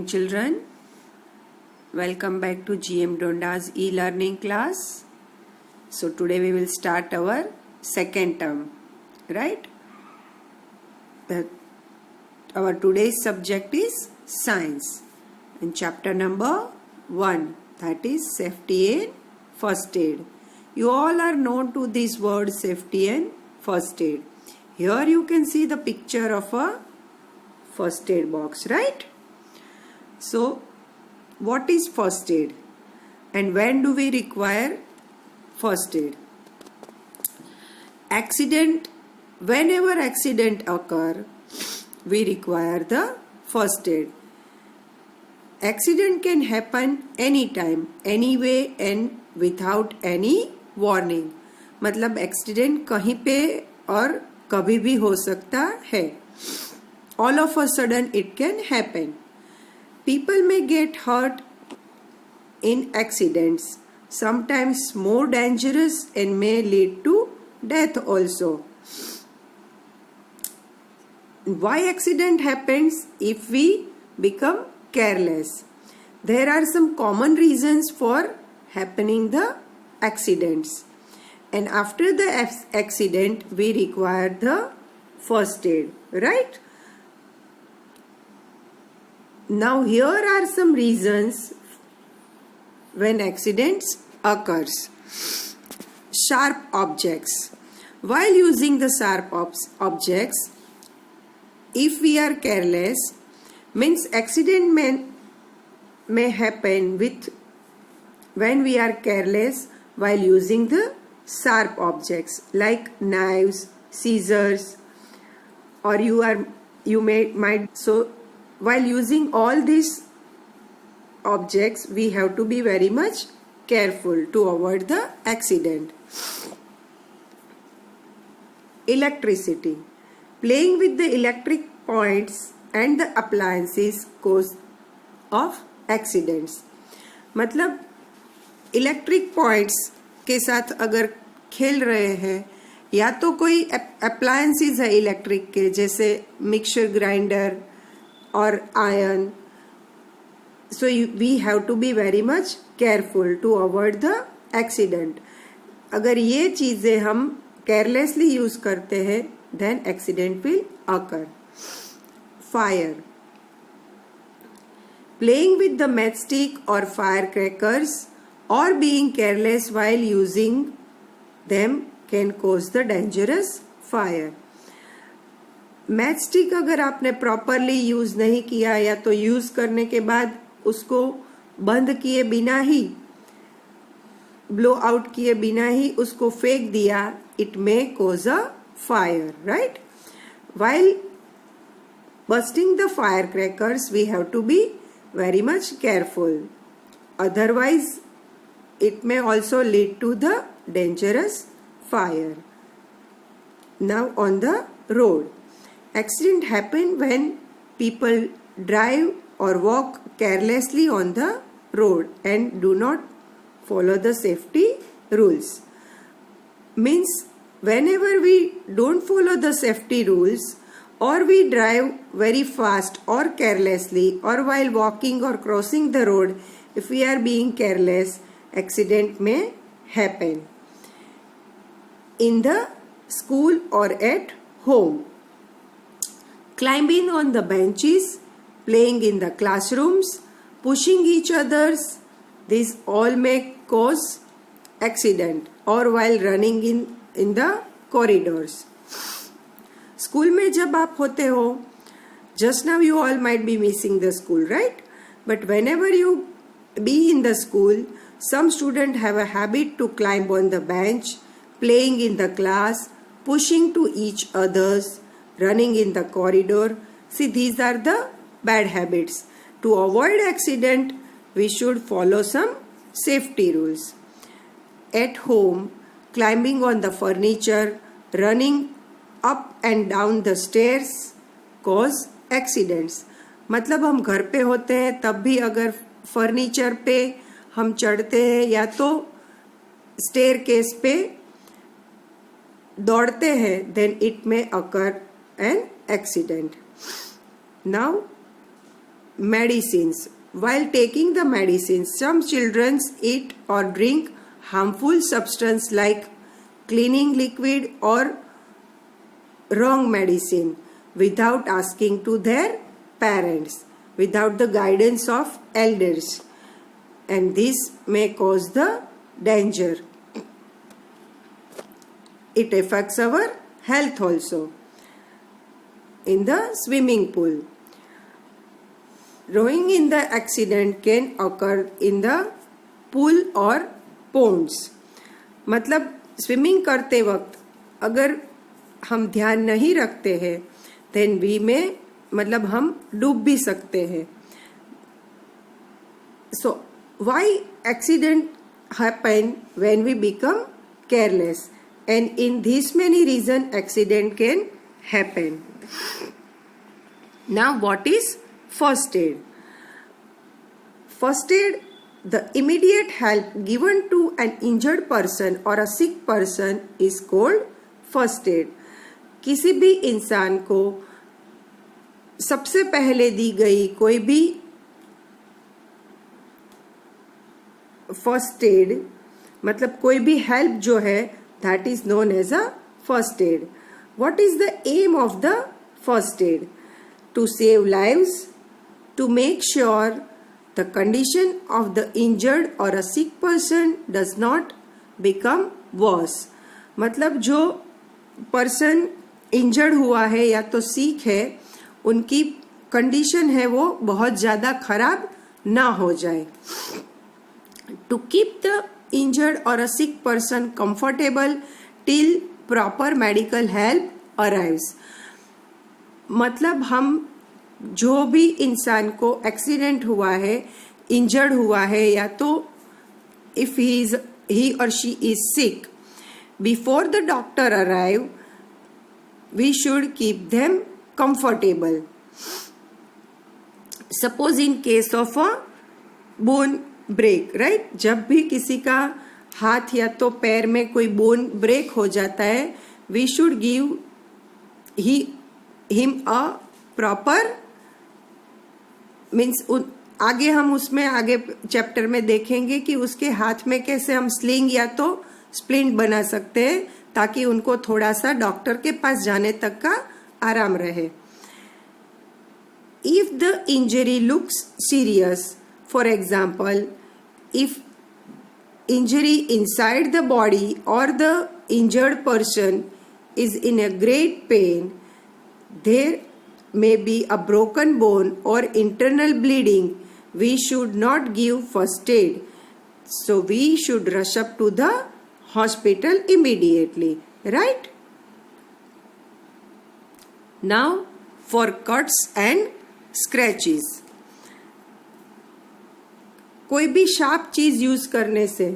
children, welcome back to GM Donda's e-learning class. So today we will start our second term, right? Our today's subject is science and chapter number 1, that is safety and first aid. You all are known to this word safety and first aid. Here you can see the picture of a first aid box, right? So what is first aid and when do we require first aid? Whenever accident occur, we require the first aid. Accident can happen anytime, anyway and without any warning. मतलब accident कहीं पे और कभी भी हो सकता है. All of a sudden it can happen. People may get hurt in accidents, sometimes more dangerous and may lead to death also. Why accident happens? If we become careless. There are some common reasons for happening the accidents. And after the accident, we require the first aid, right? Now here are some reasons when accidents occurs. Sharp objects. While using the sharp objects, if we are careless, means accident may happen when we are careless while using the sharp objects like knives, scissors, or so while using all these objects, we have to be very much careful to avoid the accident. Electricity. Playing with the electric points and the appliances cause of accidents. मतलब electric points के साथ अगर खेल रहे हैं या तो कोई अप्लायंसेस है इलेक्ट्रिक के जैसे मिक्सर ग्राइंडर और iron, so we have to be very much careful to avoid the accident. अगर ये चीजें हम carelessly यूज करते हैं then accident will occur. Fire. Playing with the matchstick or firecrackers or being careless while using them can cause the dangerous fire. Matchstick अगर आपने properly use नहीं किया या तो यूज करने के बाद उसको बंद किए बिना ही, ब्लो आउट किए बिना ही उसको फेंक दिया, it may cause a fire, right? While bursting the firecrackers, we have to be very much careful. Otherwise, it may also lead to the dangerous fire. Now on the road. Accident happen when people drive or walk carelessly on the road and do not follow the safety rules. Means whenever we don't follow the safety rules or we drive very fast or carelessly or while walking or crossing the road, if we are being careless, accident may happen. In the school or at home. Climbing on the benches, playing in the classrooms, pushing each others, these all may cause accident or while running in the corridors. School में जब आप होते हो, just now you all might be missing the school, right? But whenever you be in the school, some students have a habit to climb on the bench, playing in the class, pushing to each others, running in the corridor. See, these are the bad habits. To avoid accident, we should follow some safety rules. At home, climbing on the furniture, running up and down the stairs cause accidents. मतलब हम घर पे होते हैं तब भी अगर furniture पे हम चढ़ते हैं या तो स्टेयरकेस पे दौड़ते हैं, then it may occur an accident. Now medicines. While taking the medicines, some children eat or drink harmful substance like cleaning liquid or wrong medicine without asking to their parents, without the guidance of elders, and this may cause the danger. It affects our health also. In the swimming pool, rowing in the accident can occur in the pool or ponds. मतलब swimming करते वक्त अगर हम ध्यान नहीं रखते हैं then we may मतलब हम डूब भी सकते हैं. So why accident happen when we become careless, and in this many reason accident can happen. Now what is first aid? First aid, the immediate help given to an injured person or a sick person is called first aid. किसी भी इंसान को सबसे पहले दी गई कोई भी first aid मतलब कोई भी हेल्प जो है that is known as a first aid. What is the aim of the first aid? To save lives, to make sure the condition of the injured or a sick person does not become worse. मतलब जो person injured हुआ है या तो सिक है, उनकी condition है वो बहुत ज़्यादा खराब ना हो जाए. To keep the injured or a sick person comfortable till proper medical help arrives. मतलब हम जो भी इंसान को एक्सीडेंट हुआ है, इंजर्ड हुआ है, या तो इफ ही और she is sick, before the doctor arrive we should keep them comfortable. Suppose in case of a bone break, right, जब भी किसी का हाथ या तो पैर में कोई बोन ब्रेक हो जाता है, we should give him a proper means आगे हम उसमें आगे चैप्टर में देखेंगे कि उसके हाथ में कैसे हम स्लिंग या तो स्प्लिंट बना सकते हैं ताकि उनको थोड़ा सा डॉक्टर के पास जाने तक का आराम रहे. If the injury looks serious, for example if injury inside the body or the injured person is in a great pain, there may be a broken bone or internal bleeding, we should not give first aid. So we should rush up to the hospital immediately, right? Now for cuts and scratches. कोई भी sharp चीज use करने से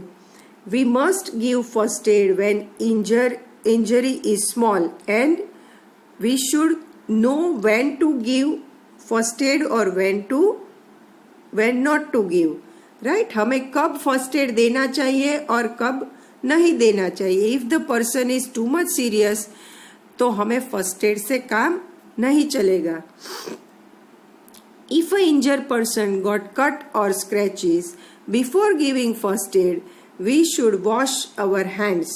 we must give first aid when injury is small, and we should know when to give first aid or when not to give, right? हमें कब first aid देना चाहिए और कब नहीं देना चाहिए. If the person is too much serious तो हमें फर्स्ट एड से काम नहीं चलेगा. If a injured person got cut or scratches, before giving first aid we should wash our hands.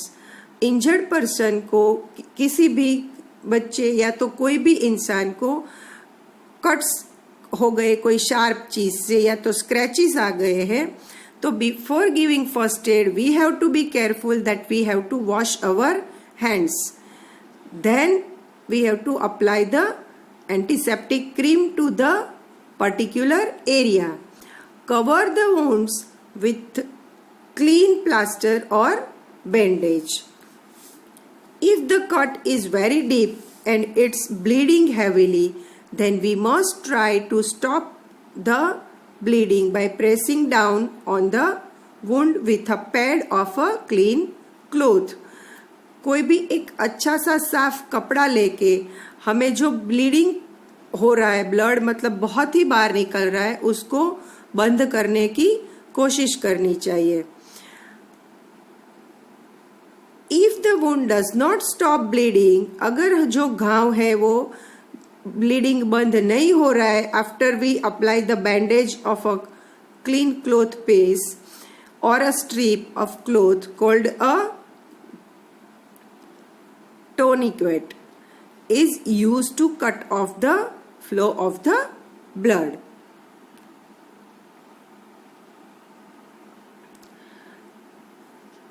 Injured person को किसी भी बच्चे या तो कोई भी इंसान को कट्स हो गए कोई शार्प चीज से या तो स्क्रैचेस आ गए हैं, तो before giving first aid we have to be careful that we have to wash our hands. Then we have to apply the antiseptic cream to the particular area. Cover the wounds with clean plaster और bandage. If the cut is very deep and it's bleeding heavily, then we must try to stop the bleeding by pressing down on the wound with a pad of a clean cloth. कोई भी एक अच्छा सा साफ कपड़ा लेके हमें जो ब्लीडिंग हो रहा है, ब्लड मतलब बहुत ही बाहर निकल रहा है, उसको बंद करने की कोशिश करनी चाहिए. If the wound does not stop bleeding, अगर जो घाव है वो ब्लीडिंग बंद नहीं हो रहा है after we apply the bandage of a clean cloth piece or a strip of cloth called a tourniquet is used to cut off the flow of the blood.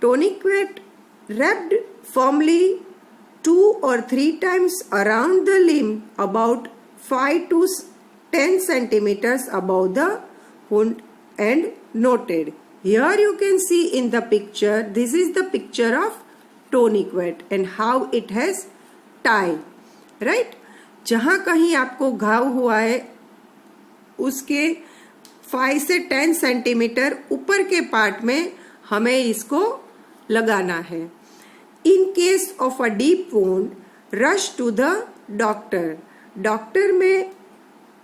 Tourniquet wrapped firmly 2 or 3 times around the limb about 5 to 10 centimeters above the wound and knotted. Here you can see in the picture, this is the picture of tourniquet and how it has tie, right? जहाँ कहीं आपको घाव हुआ है उसके 5 से 10 centimetre ऊपर के पार्ट में हमें इसको लगाना है. In case of a deep wound, rush to the doctor. Doctor may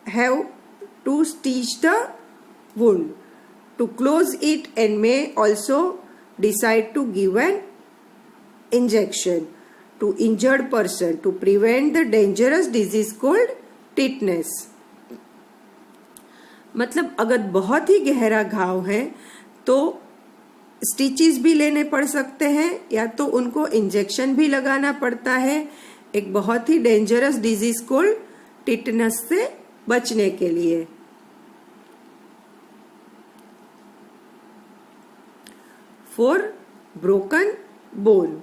have to stitch the wound to close it and may also decide to give an injection to injured person to prevent the dangerous disease called tetanus. मतलब अगर बहुत ही गहरा घाव है तो stitches भी लेने पड़ सकते हैं या तो उनको इंजेक्शन भी लगाना पड़ता है एक बहुत ही डेंजरस डिजीज कॉल्ड टिटनस से बचने के लिए. For broken bone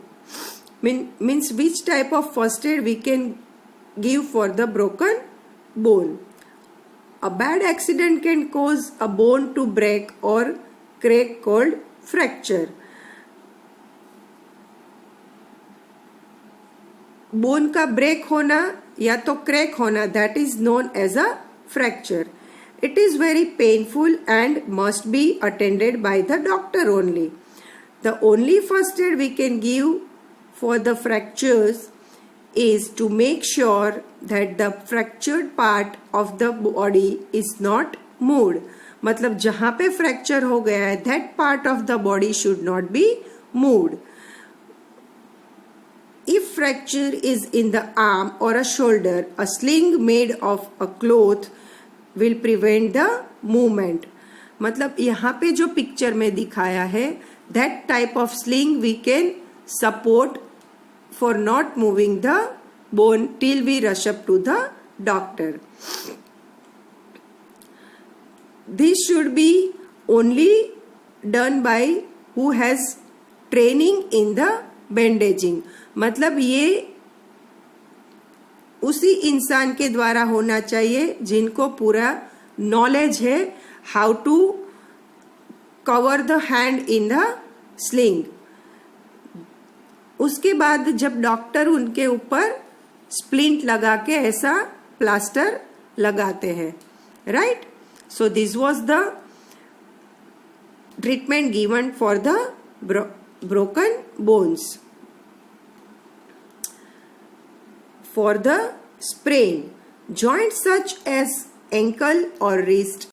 means which type of first aid we can give for the broken bone. A bad accident can cause a bone to break or crack called fracture. Bone का break होना या तो crack होना, that is known as a fracture. It is very painful and must be attended by the doctor only. The only first aid we can give for the fractures is to make sure that the fractured part of the body is not moved. मतलब जहाँ पे fracture हो गया है that part of the body should not be moved. If fracture is in the arm or a shoulder, a sling made of a cloth will prevent the movement. मतलब यहाँ पे जो पिक्चर में दिखाया है that type of sling we can support for not moving the bone till we rush up to the doctor. This should be only done by who has training in the bandaging. मतलब ये उसी इंसान के द्वारा होना चाहिए जिनको पूरा नॉलेज है how to cover the hand in the sling. उसके बाद जब डॉक्टर उनके ऊपर स्प्लिंट लगा के ऐसा प्लास्टर लगाते हैं, right? So this was the treatment given for the broken bones. For the sprain, joint such as ankle और रिस्ट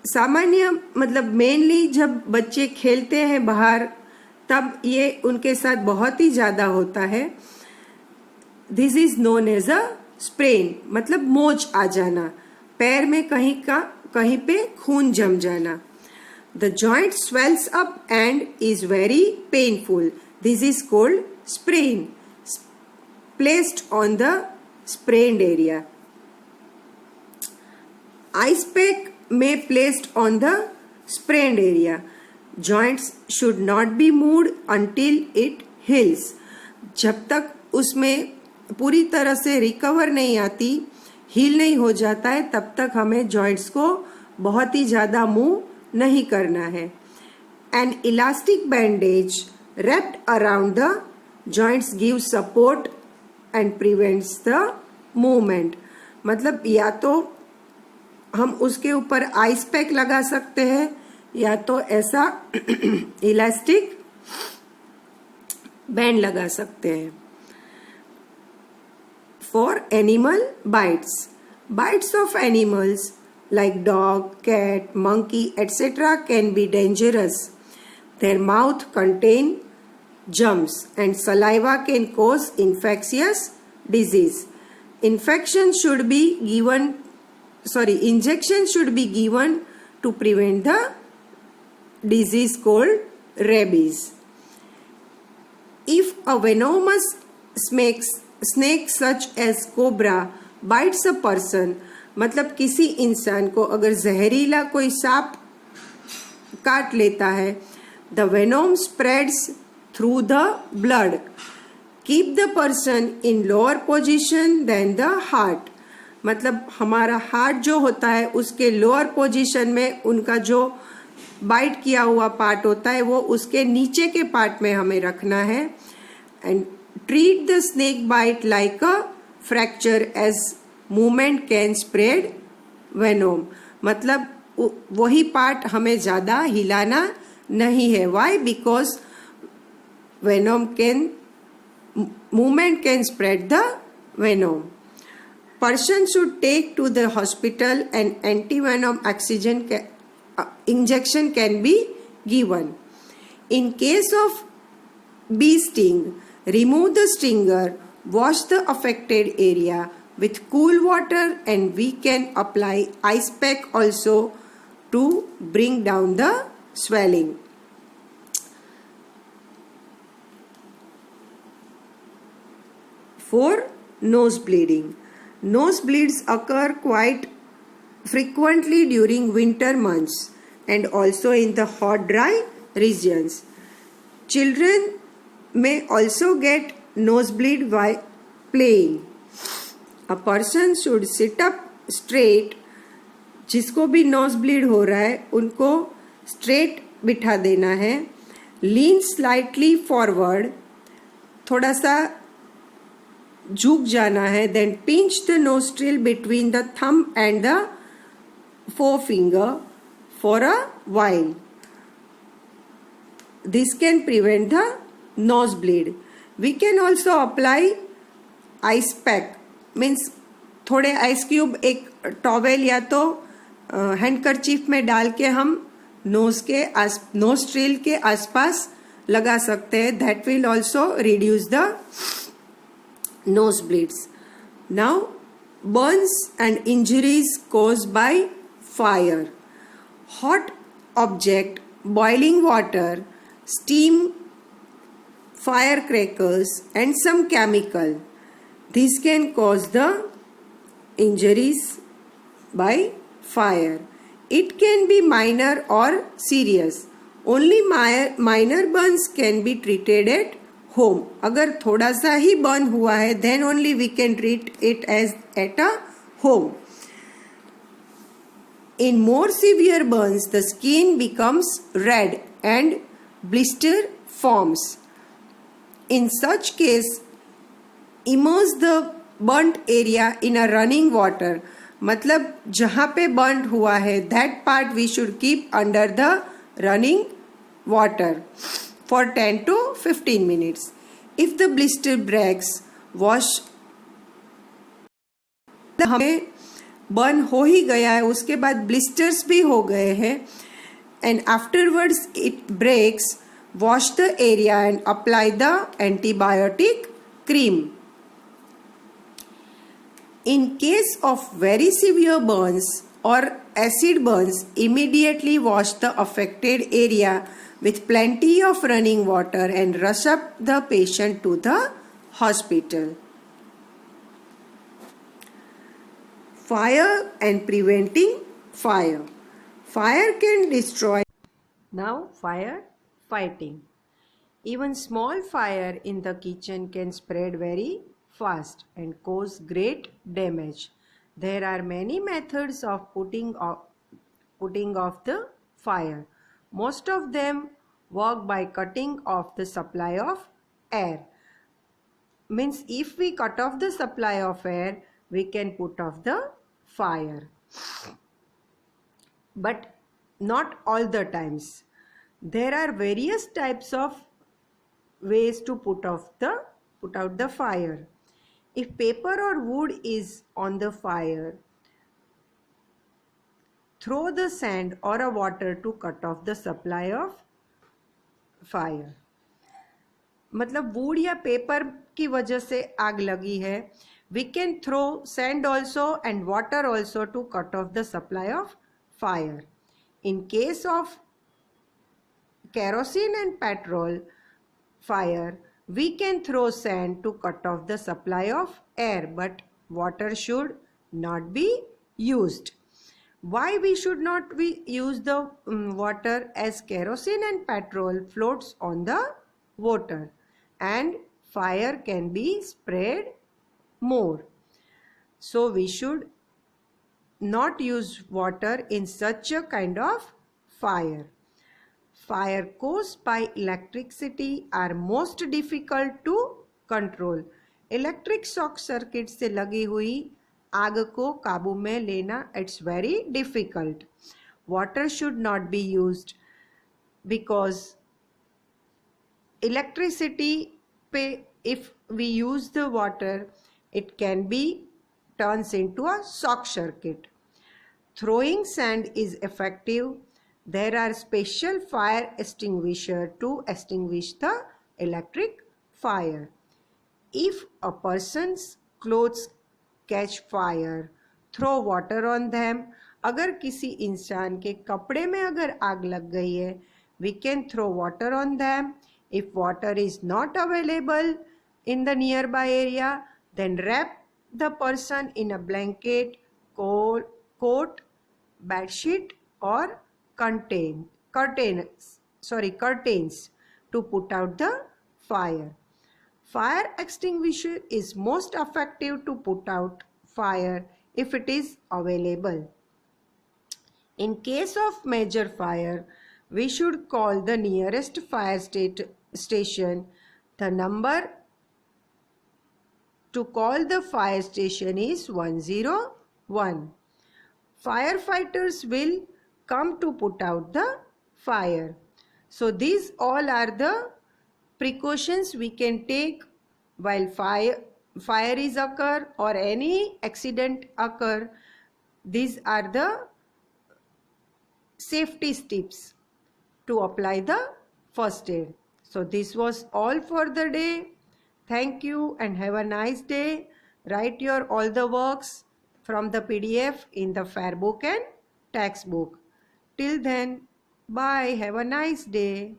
सामान्य मतलब मेनली जब बच्चे खेलते हैं बाहर तब ये उनके साथ बहुत ही ज्यादा होता है. This is known as a sprain. मतलब मोच आ जाना, पैर में कहीं पे खून जम जाना. The joint swells up and is very painful. This is called sprain placed on the sprained area. Ice pack may placed on the sprained area. Joints should not be moved until it heals. जब तक उसमें पूरी तरह से recover नहीं आती, heal नहीं हो जाता है, तब तक हमें जॉइंट्स को बहुत ही ज्यादा मूव नहीं करना है. An elastic bandage wrapped around the joints gives support and prevents the movement. मतलब या तो हम उसके ऊपर आइस पैक लगा सकते हैं या तो ऐसा इलास्टिक बैंड लगा सकते हैं. For animal bites, bites of animals like dog, cat, monkey, etc. can be dangerous. Their mouth contain germs, and saliva can cause infectious disease. Injection should be given to prevent the disease called rabies. If a venomous snake such as cobra bites a person, मतलब किसी इंसान को अगर जहरीला कोई सांप काट लेता है, the venom spreads through the blood. Keep the person in lower position than the heart. मतलब हमारा हार्ट जो होता है उसके लोअर पोजीशन में उनका जो बाइट किया हुआ पार्ट होता है वो उसके नीचे के पार्ट में हमें रखना है. And treat the snake bite like a fracture as movement can spread venom. मतलब वही पार्ट हमें ज्यादा हिलाना नहीं है. Why? Because venom can movement can spread the venom. Person should take to the hospital and anti-venom injection can be given. In case of bee sting, remove the stinger, wash the affected area with cool water, and we can apply ice pack also to bring down the swelling. For nose bleeding. Nosebleeds occur quite frequently during winter months and also in the hot dry regions. Children may also get nosebleed while playing. A person should sit up straight. जिसको भी nosebleed हो रहा है उनको straight बिठा देना है. Lean slightly forward. थोड़ा सा झुक जाना है. Then pinch the nostril between the thumb and the forefinger for a while. This can prevent the nosebleed. We can also apply ice pack. Means थोड़े आइस क्यूब एक टॉवेल या तो handkerchief में डाल के हम नोस्ट्रिल के आसपास लगा सकते हैं. That will also reduce the nosebleeds. Now, burns and injuries caused by fire. Hot object, boiling water, steam, firecrackers, and some chemical. These can cause the injuries by fire. It can be minor or serious. Only minor burns can be treated at home. अगर थोड़ा सा ही burn हुआ है then only we can treat it as at a home. In more severe burns, the skin becomes red and blister forms. In such case, immerse the burnt area in a running water. मतलब जहाँ पे burnt हुआ है that part we should keep under the running water for 10 to 15 minutes. If the blister breaks, wash. हमें burn हो ही गया है उसके बाद ब्लिस्टर्स भी हो गए हैं and afterwards it breaks, wash the area and apply the antibiotic cream. In case of very severe burns or acid burns, immediately wash the affected area with plenty of running water and rush up the patient to the hospital. Fire and preventing fire. Fire can destroy. Now, fire fighting. Even small fire in the kitchen can spread very fast and cause great damage. There are many methods of putting off the fire. Most of them work by cutting off the supply of air. Means if we cut off the supply of air, we can put off the fire. But not all the times. There are various types of ways to put out the fire. If paper or wood is on the fire, throw the sand or a water to cut off the supply of fire. मतलब would या paper की वजह से आग लगी है, we can throw sand also and water also to cut off the supply of fire. In case of kerosene and petrol fire, we can throw sand to cut off the supply of air, but water should not be used. Why we should not use the water? As kerosene and petrol floats on the water and fire can be spread more. So we should not use water in such a kind of fire. Fire caused by electricity are most difficult to control. Electric shock circuit से लगी हुई आग को काबू में लेना it's very difficult. Water should not be used because electricity पे if we use the water it can be turns into a shock circuit. Throwing sand is effective. There are special fire extinguisher to extinguish the electric fire. If a person's clothes catch fire, throw water on them. अगर किसी इंसान के कपड़े में अगर आग लग गई है, we can throw water on them. If water is not available in the nearby area, then wrap the person in a blanket, coat, bedsheet or curtains to put out the fire. Fire extinguisher is most effective to put out fire if it is available. In case of major fire, we should call the nearest fire station. The number to call the fire station is 101. Firefighters will come to put out the fire. So these all are the precautions we can take while fire is occur or any accident occur. These are the safety tips to apply the first aid. So this was all for the day. Thank you and have a nice day. Write your all the works from the PDF in the fair book and textbook. Till then, bye. Have a nice day.